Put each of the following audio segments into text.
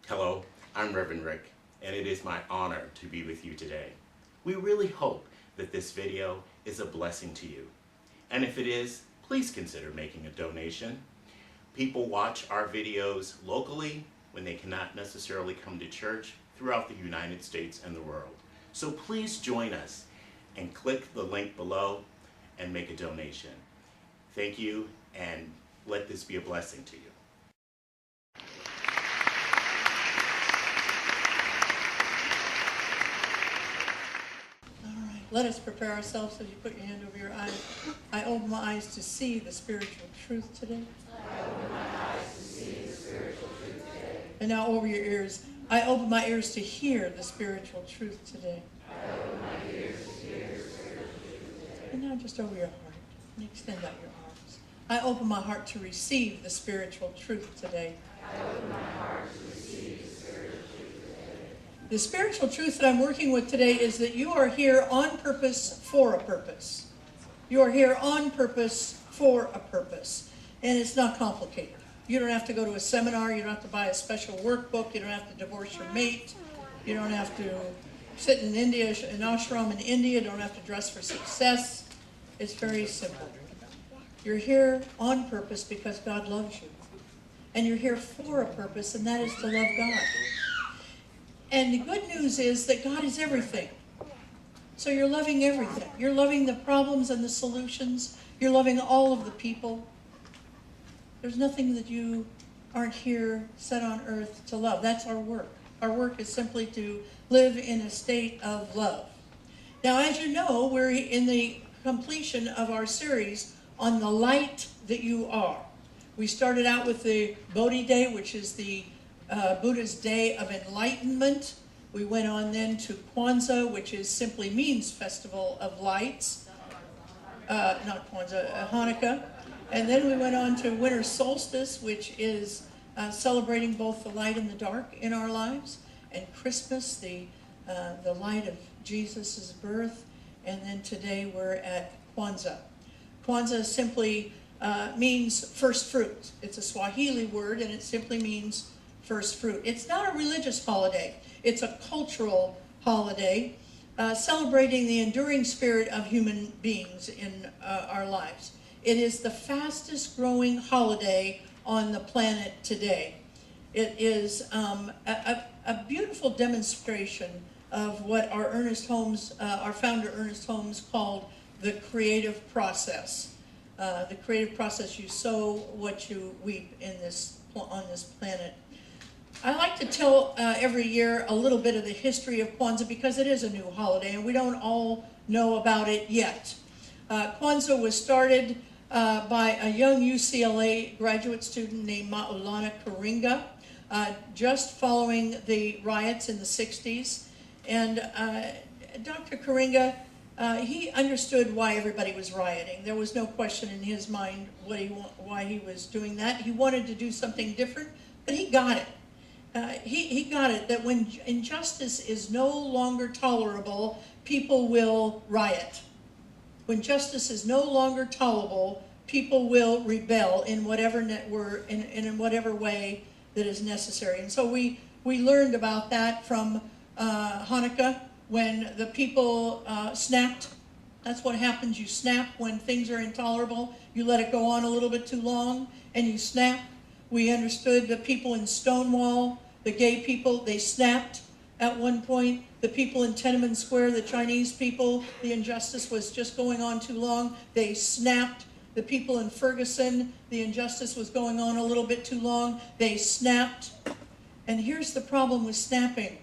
Hello, I'm Reverend Rick, and it is my honor to be with you today. We really hope that this video is a blessing to you. And if it is, please consider making a donation. People watch our videos locally when they cannot necessarily come to church throughout the United States and the world. So please join us and click the link below and make a donation. Thank you, and let this be a blessing to you. Let us prepare ourselves as you put your hand over your eyes. I open my eyes to see the spiritual truth today. I open my eyes to see the spiritual truth today. And now over your ears. I open my ears to hear the spiritual truth today. I open my ears to hear the spiritual truth today. And now just over your heart. And extend out your arms. I open my heart to receive the spiritual truth today. I open my heart to receive the spiritual truth today. The spiritual truth that I'm working with today is that you are here on purpose for a purpose. You are here on purpose for a purpose. And it's not complicated. You don't have to go to a seminar. You don't have to buy a special workbook. You don't have to divorce your mate. You don't have to sit in India, an ashram in India. You don't have to dress for success. It's very simple. You're here on purpose because God loves you. And you're here for a purpose, and that is to love God. And the good news is that God is everything. So you're loving everything. You're loving the problems and the solutions. You're loving all of the people. There's nothing that you aren't here set on earth to love. That's our work. Our work is simply to live in a state of love. Now, as you know, we're in the completion of our series on the light that you are. We started out with the Bodhi Day, which is the Buddha's Day of Enlightenment. We went on then to Kwanzaa, which simply means Festival of Lights. Not Kwanzaa, Hanukkah. And then we went on to Winter Solstice, which is celebrating both the light and the dark in our lives. And Christmas, the light of Jesus' birth. And then today we're at Kwanzaa. Kwanzaa simply means first fruit. It's a Swahili word, and it simply means first fruit. It's not a religious holiday. It's a cultural holiday celebrating the enduring spirit of human beings in our lives. It is the fastest growing holiday on the planet today. It is a beautiful demonstration of what our our founder Ernest Holmes called the creative process. The creative process, you sow what you reap on this planet. I like to tell every year a little bit of the history of Kwanzaa because it is a new holiday and we don't all know about it yet. Kwanzaa was started by a young UCLA graduate student named Maulana Karinga, just following the riots in the 60s. And Dr. Karinga, he understood why everybody was rioting. There was no question in his mind why he was doing that. He wanted to do something different, but he got it. He got it that when injustice is no longer tolerable, people will riot. When justice is no longer tolerable, people will rebel in whatever in whatever way that is necessary. And so we learned about that from Hanukkah, when the people snapped. That's what happens. You snap when things are intolerable. You let it go on a little bit too long, and you snap. We understood the people in Stonewall, the gay people, they snapped at one point. The people in Tiananmen Square, the Chinese people, the injustice was just going on too long. They snapped. The people in Ferguson, the injustice was going on a little bit too long. They snapped. And here's the problem with snapping.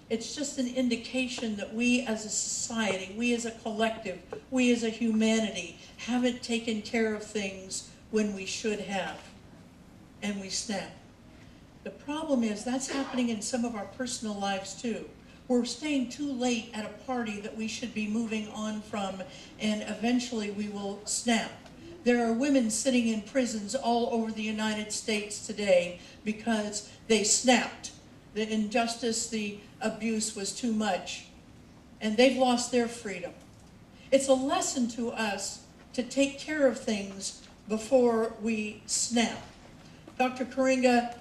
It's just an indication that we as a society, we as a collective, we as a humanity haven't taken care of things when we should have. And we snap. The problem is that's happening in some of our personal lives too. We're staying too late at a party that we should be moving on from, and eventually we will snap. There are women sitting in prisons all over the United States today because they snapped. The injustice, the abuse was too much, and they've lost their freedom. It's a lesson to us to take care of things before we snap. Dr. Karinga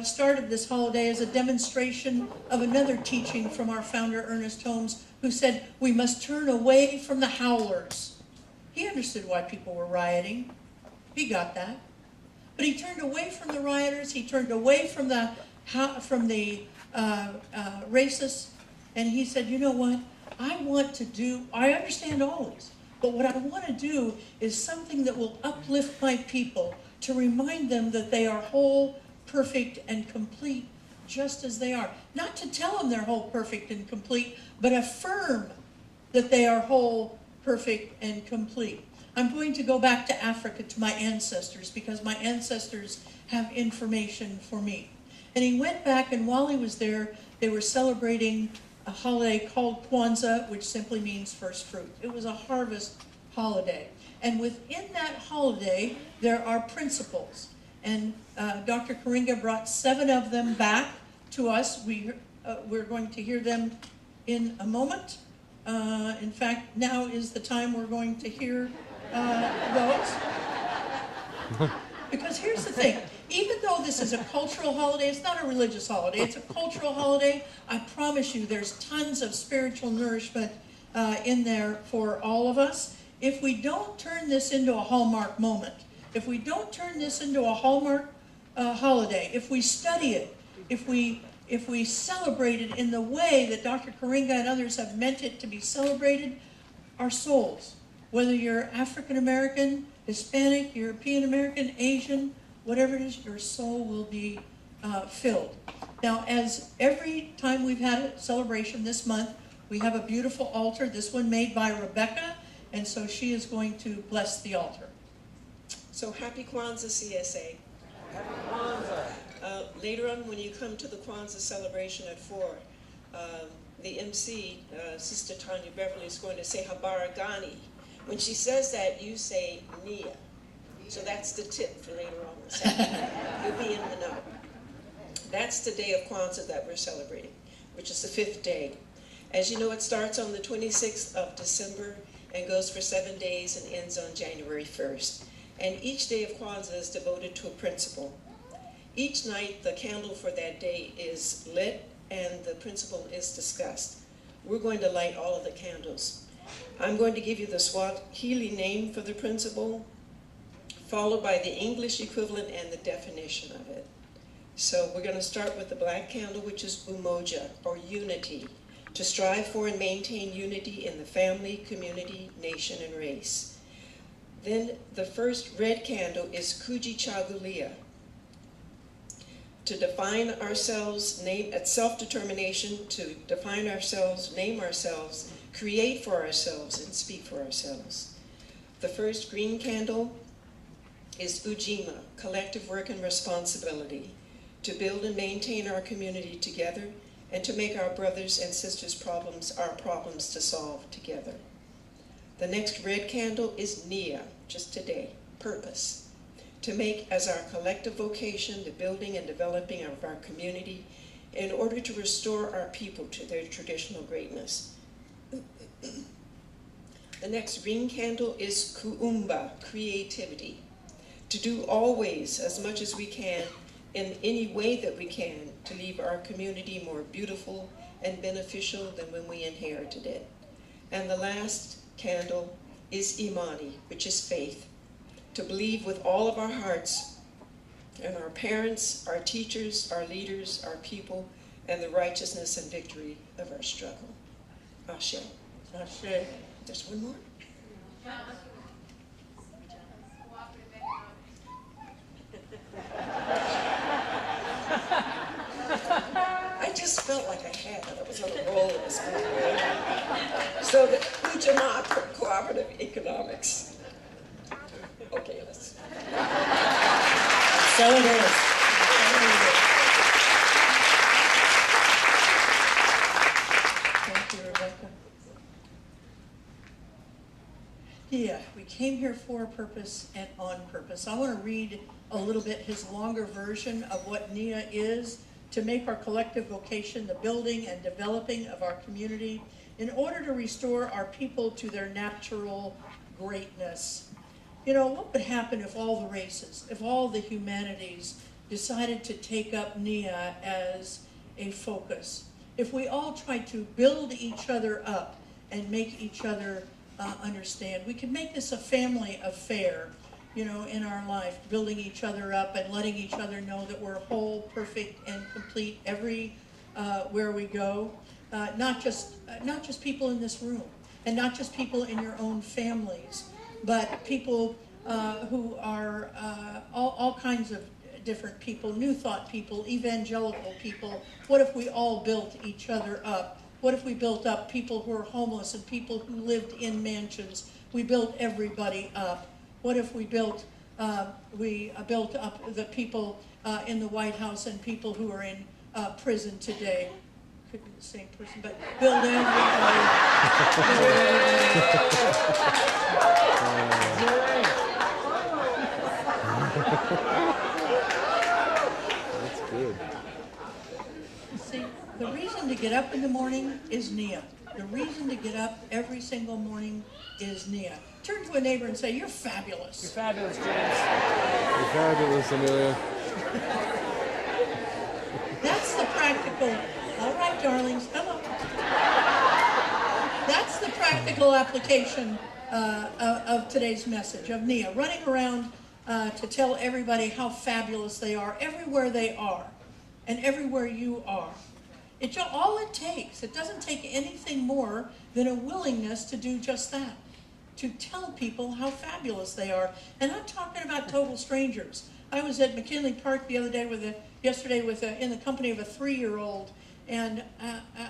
started this holiday as a demonstration of another teaching from our founder, Ernest Holmes, who said, we must turn away from the howlers. He understood why people were rioting. He got that. But he turned away from the rioters. He turned away from the racists. And he said, you know what? I understand all this. But what I want to do is something that will uplift my people, to remind them that they are whole, perfect, and complete, just as they are. Not to tell them they're whole, perfect, and complete, but affirm that they are whole, perfect, and complete. I'm going to go back to Africa, to my ancestors, because my ancestors have information for me. And he went back, and while he was there, they were celebrating a holiday called Kwanzaa, which simply means first fruit. It was a harvest holiday. And within that holiday, there are principles. And Dr. Karinga brought 7 of them back to us. We're going to hear them in a moment. In fact, now is the time we're going to hear those. Because here's the thing. Even though this is a cultural holiday, it's not a religious holiday, it's a cultural holiday, I promise you there's tons of spiritual nourishment in there for all of us. If we don't turn this into a Hallmark moment, if we don't turn this into a Hallmark holiday, if we study it, if we celebrate it in the way that Dr. Karinga and others have meant it to be celebrated, our souls, whether you're African American, Hispanic, European American, Asian, whatever it is, your soul will be filled. Now, as every time we've had a celebration this month, we have a beautiful altar, this one made by Rebecca, and so she is going to bless the altar. So happy Kwanzaa, CSA. Happy Kwanzaa. Later on, when you come to the Kwanzaa celebration at 4, the MC, Sister Tanya Beverly, is going to say Habaragani. When she says that, you say Nia. So that's the tip for later on this afternoon. You'll be in the know. That's the day of Kwanzaa that we're celebrating, which is the 5th day. As you know, it starts on the 26th of December and goes for 7 days and ends on January 1st. And each day of Kwanzaa is devoted to a principle. Each night, the candle for that day is lit and the principle is discussed. We're going to light all of the candles. I'm going to give you the Swahili name for the principle, followed by the English equivalent and the definition of it. So we're going to start with the black candle, which is umoja, or unity, to strive for and maintain unity in the family, community, nation, and race. Then the first red candle is kujichagulia, to define ourselves, self-determination, to define ourselves, name ourselves, create for ourselves, and speak for ourselves. The first green candle is Ujima, collective work and responsibility, to build and maintain our community together and to make our brothers and sisters' problems our problems to solve together. The next red candle is Nia, just today, purpose, to make as our collective vocation the building and developing of our community in order to restore our people to their traditional greatness. The next green candle is Kuumba, creativity, to do always as much as we can in any way that we can to leave our community more beautiful and beneficial than when we inherited it. And the last candle is Imani, which is faith, to believe with all of our hearts in our parents, our teachers, our leaders, our people, and the righteousness and victory of our struggle. Ashe. Ashe. There's one more. I just felt like I had it. I was on a roll this morning. So the Ujamaa for cooperative economics. Okay, let's. So it is. Thank you, Rebecca. Yeah, we came here for a purpose and on purpose. I want to read a little bit his longer version of what NIA is, to make our collective vocation the building and developing of our community in order to restore our people to their natural greatness. You know, what would happen if all the races, if all the humanities decided to take up NIA as a focus. If we all try to build each other up and make each other understand, we can make this a family affair, you know, in our life, building each other up and letting each other know that we're whole, perfect, and complete where we go. Not just people in this room, and not just people in your own families, but people who are all kinds of different people, New Thought people, evangelical people. What if we all built each other up? What if we built up people who are homeless and people who lived in mansions? We built everybody up. What if we built up the people in the White House and people who are in prison today? Could be the same person, but build everybody. That's good. See, the reason to get up in the morning is NIA. The reason to get up every single morning is NIA. Turn to a neighbor and say, "You're fabulous." You're fabulous, James. You're fabulous, Amelia. That's the practical. All right, darlings, come on. That's the practical application of today's message, of NIA. Running around to tell everybody how fabulous they are everywhere they are and everywhere you are. All it takes, it doesn't take anything more than a willingness to do just that. To tell people how fabulous they are. And I'm talking about total strangers. I was at McKinley Park the other day in the company of a 3-year-old, and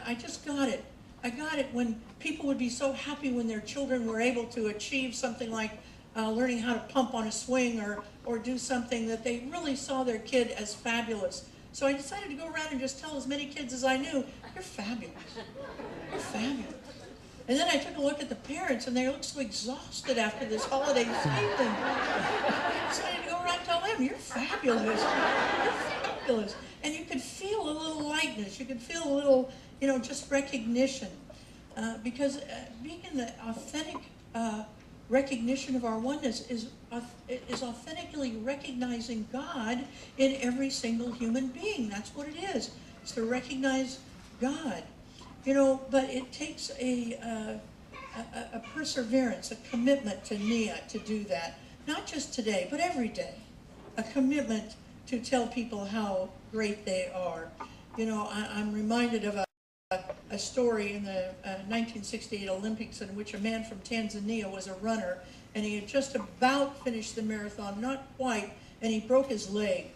I just got it. I got it when people would be so happy when their children were able to achieve something like learning how to pump on a swing or do something that they really saw their kid as fabulous. So I decided to go around and just tell as many kids as I knew, "You're fabulous. You're fabulous." And then I took a look at the parents, and they looked so exhausted after this holiday season. I decided to go around and tell them, "You're fabulous. You're fabulous." And you could feel a little lightness. You could feel a little, just recognition. Because being in the authentic recognition of our oneness is authentically recognizing God in every single human being. That's what it is. It's to recognize God. But it takes a perseverance, a commitment to NIA to do that. Not just today, but every day. A commitment to tell people how great they are. I'm reminded of a story in the 1968 Olympics in which a man from Tanzania was a runner, and he had just about finished the marathon, not quite, and he broke his leg.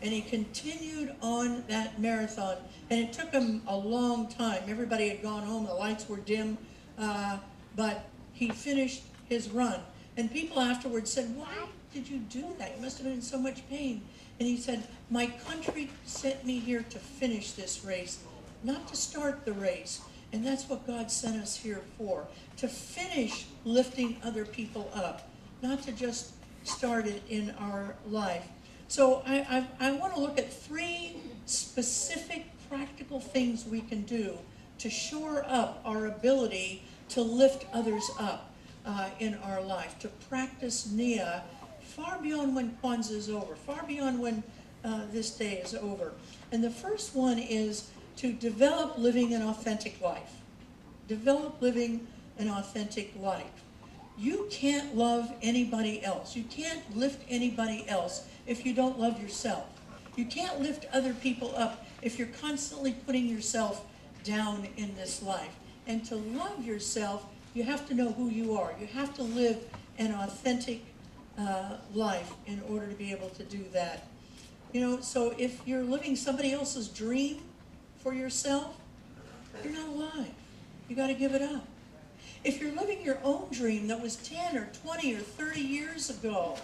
And he continued on that marathon, and it took him a long time. Everybody had gone home, the lights were dim, but he finished his run. And people afterwards said, "Why did you do that? You must have been in so much pain." And he said, "My country sent me here to finish this race, not to start the race." And that's what God sent us here for, to finish lifting other people up, not to just start it in our life. So I want to look at 3 specific practical things we can do to shore up our ability to lift others up in our life, to practice NIA far beyond when Kwanzaa is over, far beyond when this day is over. And the first one is to develop living an authentic life. Develop living an authentic life. You can't love anybody else. You can't lift anybody else if you don't love yourself. You can't lift other people up if you're constantly putting yourself down in this life. And to love yourself, you have to know who you are. You have to live an authentic life in order to be able to do that. So if you're living somebody else's dream for yourself, you're not alive. You got to give it up. If you're living your own dream that was 10 or 20 or 30 years ago,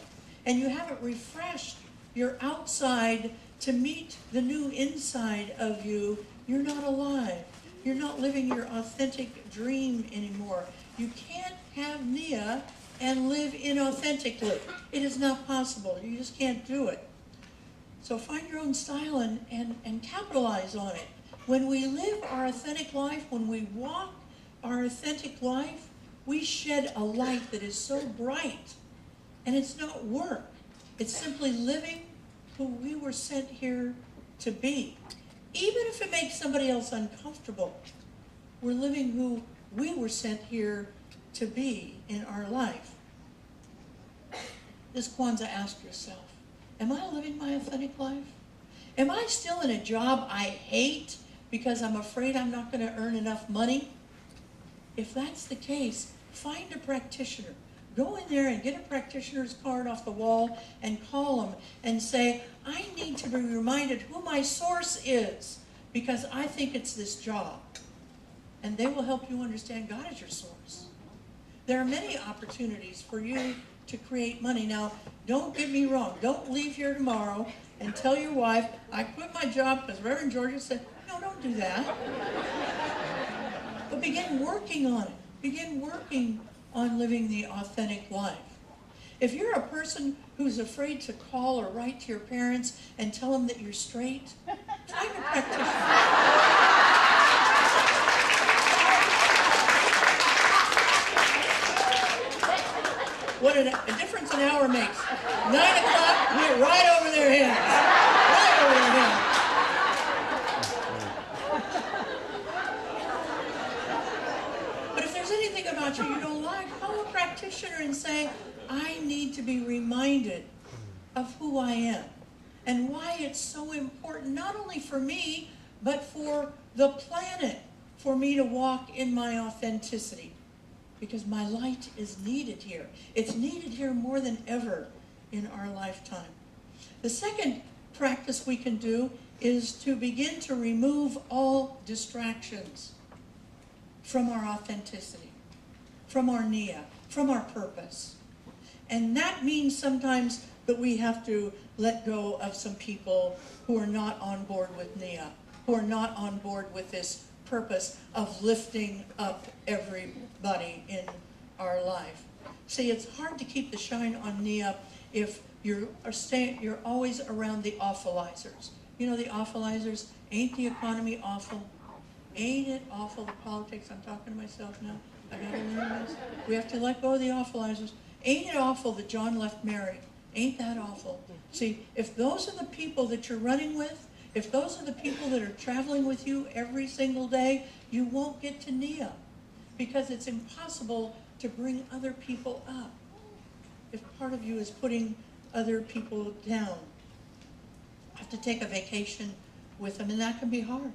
and you haven't refreshed your outside to meet the new inside of you, you're not alive. You're not living your authentic dream anymore. You can't have NIA and live inauthentically. It is not possible. You just can't do it. So find your own style and capitalize on it. When we live our authentic life, when we walk our authentic life, we shed a light that is so bright. And it's not work. It's simply living who we were sent here to be. Even if it makes somebody else uncomfortable, we're living who we were sent here to be in our life. This Kwanzaa, ask yourself, am I living my authentic life? Am I still in a job I hate because I'm afraid I'm not going to earn enough money? If that's the case, find a practitioner. Go in there and get a practitioner's card off the wall and call them and say, I need to be reminded who my source is because I think it's this job. And they will help you understand God is your source. There are many opportunities for you to create money. Now, don't get me wrong. Don't leave here tomorrow and tell your wife, I quit my job because Reverend Georgia said, no, don't do that. But begin working on it. Begin working on living the authentic life. If you're a person who's afraid to call or write to your parents and tell them that you're straight, find a practitioner. What a difference an hour makes. 9 o'clock, we're right over their heads. Right over their heads. But if there's anything about you don't like, call a practitioner and say, I need to be reminded of who I am and why it's so important, not only for me, but for the planet, for me to walk in my authenticity. Because my light is needed here. It's needed here more than ever in our lifetime. The second practice we can do is to begin to remove all distractions from our authenticity, from our niyyah, from our purpose. And that means sometimes that we have to let go of some people who are not on board with niyyah, who are not on board with this purpose of lifting up everybody in our life. See, it's hard to keep the shine on niyyah if you're always around the awfulizers. You know the awfulizers? Ain't the economy awful? Ain't it awful, the politics? I'm talking to myself now. I gotta learn this. We have to let go of the awfulizers. Ain't it awful that John left Mary? Ain't that awful? See, if those are the people that you're running with, if those are the people that are traveling with you every single day, you won't get to niyyah because it's impossible to bring other people up if part of you is putting other people down. You have to take a vacation with them, and that can be hard.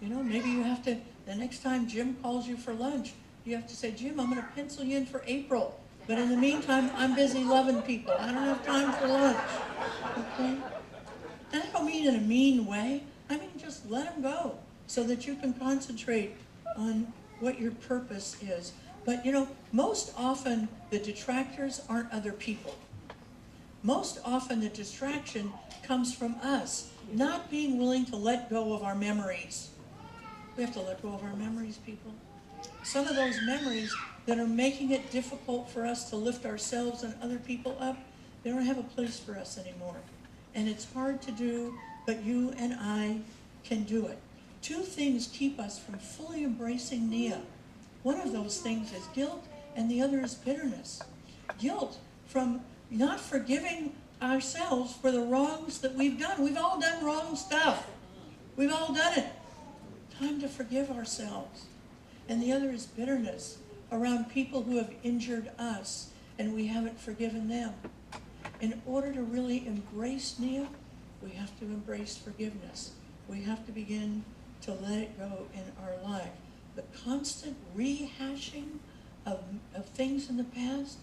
You know, maybe you have to, the next time Jim calls you for lunch, you have to say, Jim, I'm going to pencil you in for April. But in the meantime, I'm busy loving people. I don't have time for lunch. Okay? And I don't mean in a mean way. I mean just let them go so that you can concentrate on what your purpose is. But you know, most often the detractors aren't other people. Most often the distraction comes from us not being willing to let go of our memories. We have to let go of our memories, people. Some of those memories that are making it difficult for us to lift ourselves and other people up, they don't have a place for us anymore. And it's hard to do, but you and I can do it. Two things keep us from fully embracing niyyah. One of those things is guilt, and the other is bitterness. Guilt from not forgiving ourselves for the wrongs that we've done. We've all done wrong stuff. We've all done it. Time to forgive ourselves. And the other is bitterness around people who have injured us, and we haven't forgiven them. In order to really embrace niyyah, we have to embrace forgiveness. We have to begin to let it go in our life. The constant rehashing of things in the past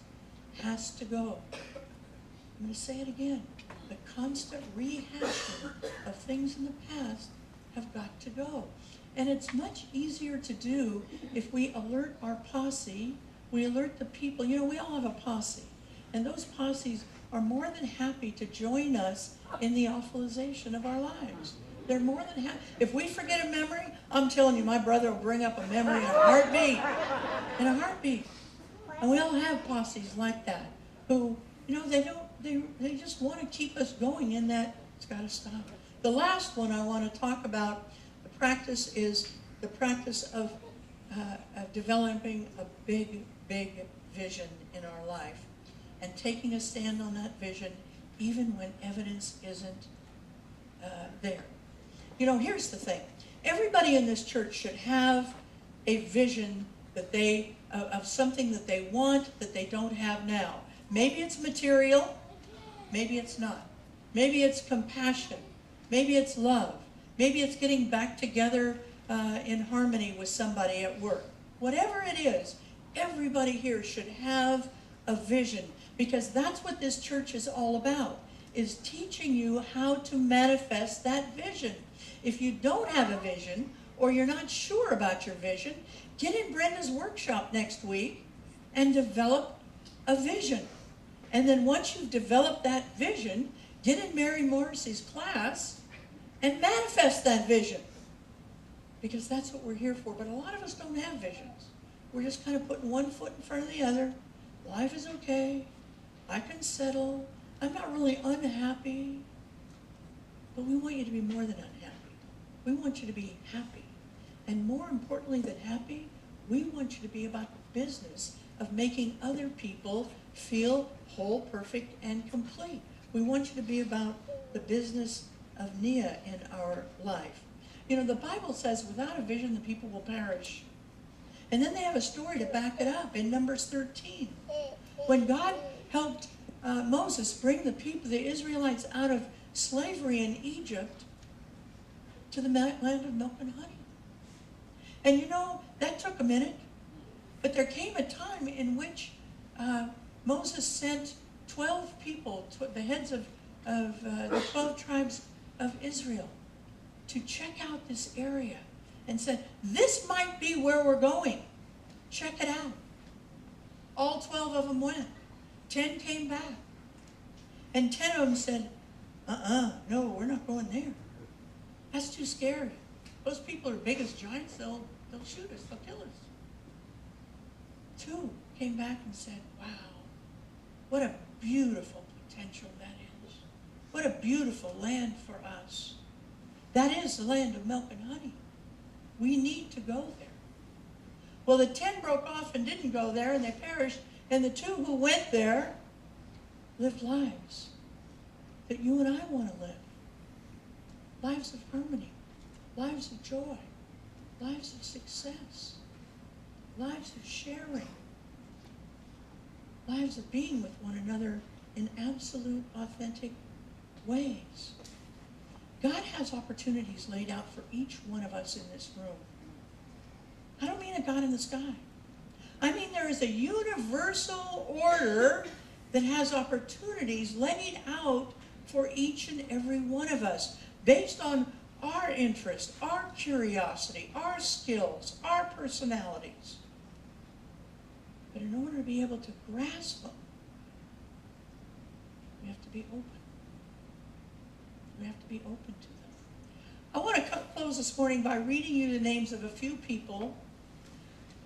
has to go. I'm going to say it again. The constant rehashing of things in the past have got to go. And it's much easier to do if we alert our posse, we alert the people. You know, we all have a posse. And those posses are more than happy to join us in the awfulization of our lives. They're more than happy. If we forget a memory, I'm telling you, my brother will bring up a memory in a heartbeat. In a heartbeat. And we all have posses like that who, you know, they just want to keep us going in that. It's got to stop. The last one I want to talk about, the practice, is the practice of developing a big, big vision in our life and taking a stand on that vision even when evidence isn't there. You know, here's the thing. Everybody in this church should have a vision that of something that they want that they don't have now. Maybe it's material, maybe it's not. Maybe it's compassion, maybe it's love, maybe it's getting back together in harmony with somebody at work. Whatever it is, everybody here should have a vision, because that's what this church is all about, is teaching you how to manifest that vision. If you don't have a vision, or you're not sure about your vision, get in Brenda's workshop next week and develop a vision. And then once you've developed that vision, get in Mary Morrissey's class and manifest that vision. Because that's what we're here for. But a lot of us don't have visions. We're just kind of putting one foot in front of the other. Life is okay. I can settle. I'm not really unhappy. But we want you to be more than unhappy. We want you to be happy. And more importantly than happy, we want you to be about the business of making other people feel whole, perfect, and complete. We want you to be about the business of Nia in our life. You know, the Bible says, without a vision, the people will perish. And then they have a story to back it up in Numbers 13. When God helped Moses bring the people, the Israelites, out of slavery in Egypt to the land of milk and honey. And you know, that took a minute. But there came a time in which Moses sent 12 people, the heads of the 12 tribes of Israel, to check out this area and said, this might be where we're going. Check it out. All 12 of them went. 10 came back. And 10 of them said, no, we're not going there. That's too scary. Those people are big as giants. They'll shoot us. They'll kill us. 2 came back and said, wow, what a beautiful potential that is. What a beautiful land for us. That is the land of milk and honey. We need to go there. Well, the 10 broke off and didn't go there, and they perished. And the 2 who went there lived lives that you and I want to live. Lives of harmony, lives of joy, lives of success, lives of sharing, lives of being with one another in absolute, authentic ways. God has opportunities laid out for each one of us in this room. I don't mean a God in the sky. I mean there is a universal order that has opportunities laid out for each and every one of us based on our interest, our curiosity, our skills, our personalities. But in order to be able to grasp them, we have to be open. We have to be open to them. I want to close this morning by reading you the names of a few people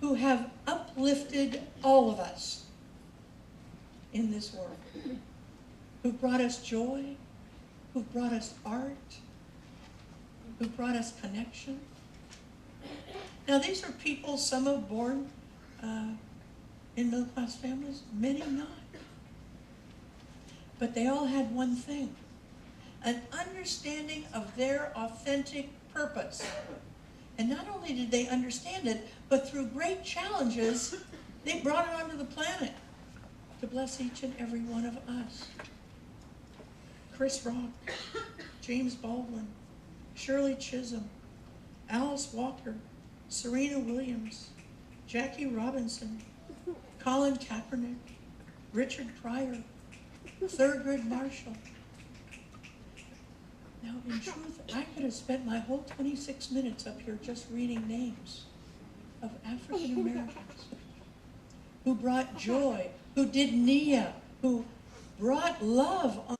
who have uplifted all of us in this world, who brought us joy, who brought us art, who brought us connection. Now these are people, some are born in middle-class families, many not. But they all had one thing, an understanding of their authentic purpose. And not only did they understand it, but through great challenges, they brought it onto the planet to bless each and every one of us. Chris Rock, James Baldwin, Shirley Chisholm, Alice Walker, Serena Williams, Jackie Robinson, Colin Kaepernick, Richard Pryor, Thurgood Marshall. Now, in truth, I could have spent my whole 26 minutes up here just reading names of African Americans who brought joy, who did Nia, who brought love on